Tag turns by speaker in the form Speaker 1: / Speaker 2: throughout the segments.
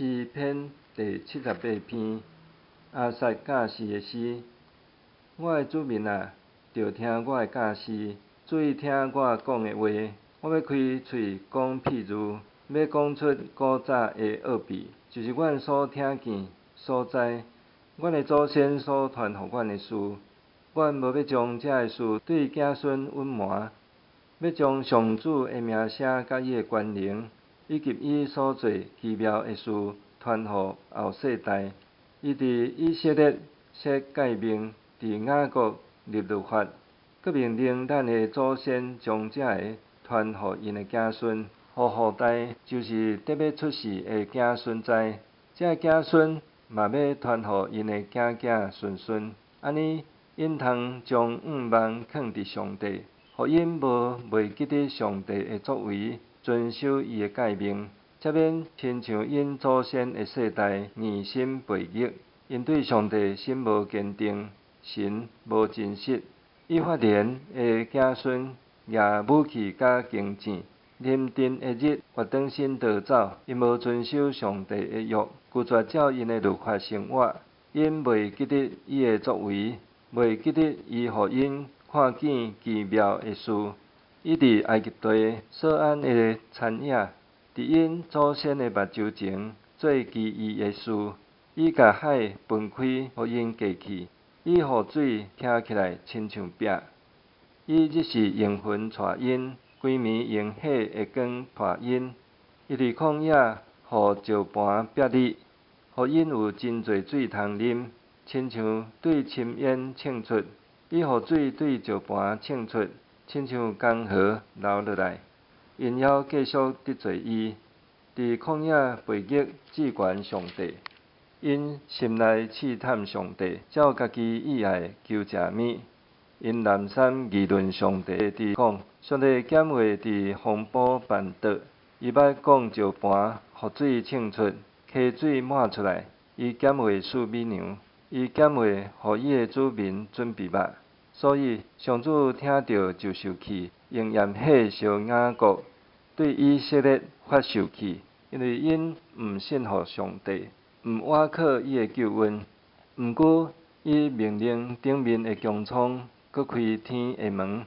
Speaker 1: 诗篇第78篇，阿萨教士的诗。我的主民啊，着听我的教示，注意听我讲的话。我要开喙讲譬如，要讲出古早的奥秘，就是阮所听见、所知，阮的祖先所传互阮的事。阮无要将这个事对子孙隐瞒，要将上主的名声甲伊的权能，以及伊所做奇妙的事传互后世代。伊伫以色列设诫命，伫雅各立律法，佮命令咱的祖先将这个传互因的子孙，互后代就是得要出世的子孙知。这子孙嘛要传互因的子子孙孙，安尼因通将望放伫上帝，互因无袂记得上帝的作为，遵守伊的诫命，才免亲像因祖先的世代疑心悖逆，因对上帝心无坚定，神无真实。以法莲的子孙举武器甲弓箭，临阵的日活转身逃走，因无遵守上帝的约，拒绝照因的律法生活，因袂记得伊的作为，袂记得伊互因看见奇妙的事。伊伫埃及地所安的产业，伫因祖先的目睭前做奇异的事。伊甲海分开，互因过去；伊互水徛起来，亲像壁。伊日时用云带因，规暝用火的光带因。伊伫旷野互石盘壁立，互因有真侪水通啉，亲像对深渊冲出；伊互水对石盘冲出，亲像江河流落来。因还继续得罪伊，伫旷野背逆至悬上帝。因心内试探上帝，照家己意爱求食物。因南山议论上帝伫讲，上帝减话伫风暴办倒，伊捌讲石盘，互水冲出，溪水满出来。伊减话赐美娘，伊减话互伊的子民准备肉。所以上主听着就受气，用焰火烧雅各，对以色列发受气，因为因毋信服上帝，毋倚靠伊的救恩。毋过伊命令顶面的穹苍，佮开天的门，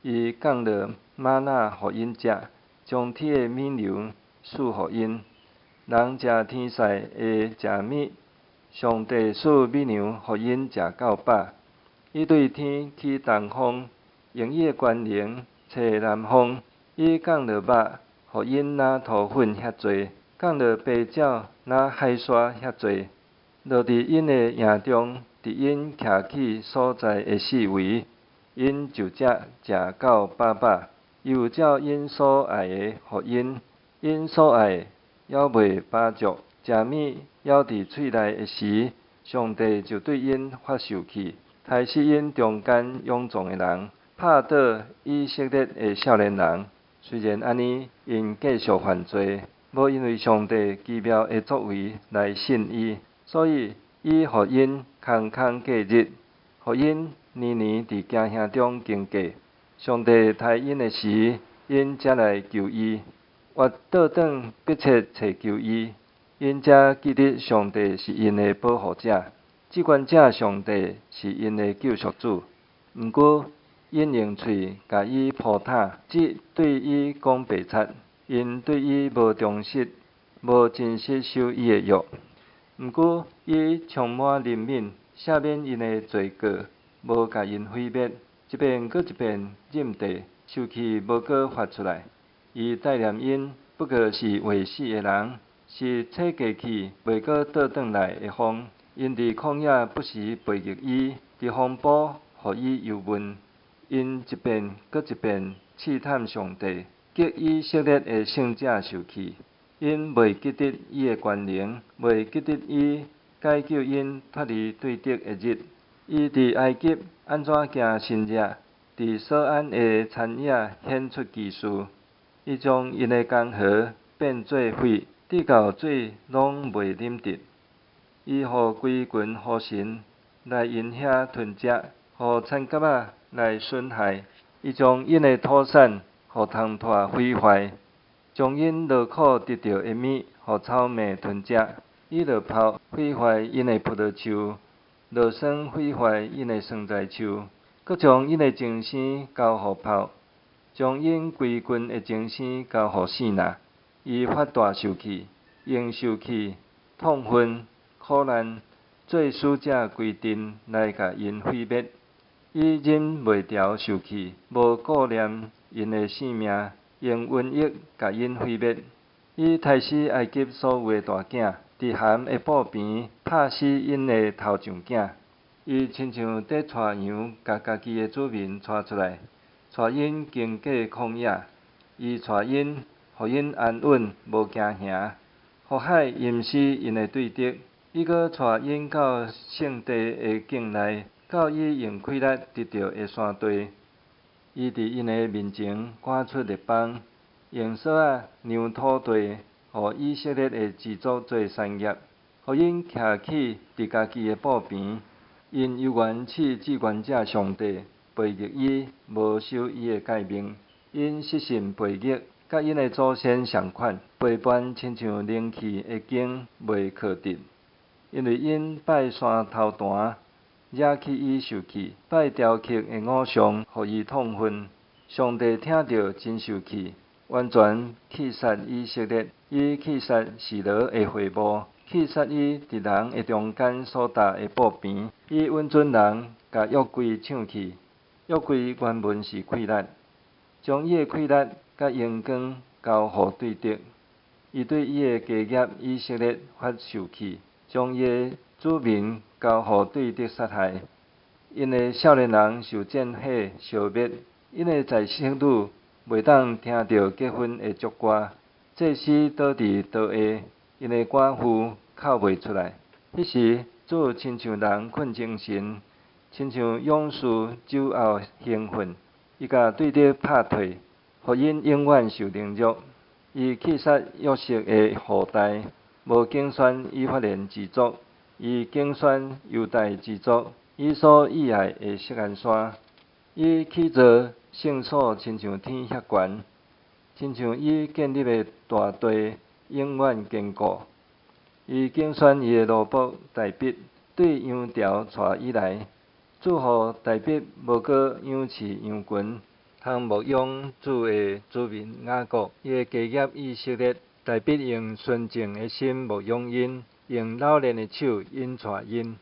Speaker 1: 伊降落玛纳互因食，将天的美牛赐互因。人食天使会食物，上帝赐美牛互因食到饱。伊对天起东风，用伊的权能吹南风。伊降落肉，互因拿土粉遐济；降落白鸟，拿海沙遐济。落伫因的营中，伫因徛起所在的四围，因就食到饱饱。伊有照因所爱的互因，因所爱还袂饱足。食物还伫喙内的时，上帝就对因发受气，杀死因中间勇壮的人，拍倒以色列的少年人。虽然安尼，因继续犯罪，无因为上帝奇妙的作为来信伊，所以伊互因空空过日，互因年年伫惊吓中经过。上帝杀因的时，因才来求伊，或倒转迫切找求伊，因才记得上帝是因的保护者，即款者上帝是因的救赎主。毋过，因用喙甲伊扑塔，即对伊讲白贼，因对伊无忠实，无真实守伊的约。毋过，伊充满怜悯，赦免因的罪过，无甲因毁灭，一遍搁一遍忍地，受气无搁发出来。伊带念因，不过是未死的人，是吹过去袂搁倒转来的风。因伫旷野不时背逆伊，伫风暴互伊忧闷。因一遍搁一遍试探上帝，激以色列的圣者受气。因袂记得伊的权能，袂记得伊解救因脱离对敌的日。伊伫埃及安怎行神业，伫所安的产业显出奇事。伊将因的江河变做水，滴到水拢袂啉得。伊互规群河神来因遐吞食，互田蛤仔来损害。伊将因的土产互虫豸毁坏，将因劳苦得到的米，互草蜢吞食。伊就抛毁坏因的葡萄树，就算毁坏因的酸菜树，搁将因的精生交互炮，将因规群的精生交互死那。伊发大受气，应受气、痛恨、苦难，做使者规阵来甲因毁灭。伊忍袂牢受气，无顾念因的性命，用瘟疫甲因毁灭。伊杀死埃及所有的大囝，伫含的布边拍死因的头上囝。伊亲像在带羊，甲家己的子民带出来，带因经过旷野。伊带因，互因安稳，无惊吓，互海淹死因的对敌。伊搁带因到圣地的境内，到伊用气力得到的山地。伊伫因的面前赶出列邦，用扫让土地，互以色列的支族做产业，互因徛起伫家己的布边。因犹原饲至高者上帝，背逆伊，无守伊的诫命。因失信背逆，甲因的祖先相款，陪伴亲像冷气的经未靠直。因为因拜山头坛，惹起伊受气；拜雕刻的偶像，互伊痛恨。上帝听到真受气，完全气杀以色列。伊气杀示罗的会幕，气杀伊伫人的中间所搭的布边。伊温准人，甲约柜抢去。约柜原本是气力，将伊的气力甲阳光交互对敌。伊对伊的家业以色列发受气，将伊的子民交互对敌杀害。因的少年人受战火烧灭，因的在生女袂当听到结婚的祝歌。祭司倒伫刀下，因的寡妇哭袂出来。迄时，主亲像人困精神，亲像勇士酒后兴奋。伊甲对敌拍退，互因永远受凌辱。伊气杀约瑟的后代，无竞选以法莲支族，伊竞选犹大支族。伊所喜爱的锡安山，伊起造圣所，亲像天遐悬，亲像伊建立的大地，永远坚固。伊竞选伊的奴仆大毕，对羊条带伊来，祝福大毕无搁养饲羊群，通牧养主的子民雅各，伊的家业以色列。大毕用纯正的心牧养因，用老练的手引带因。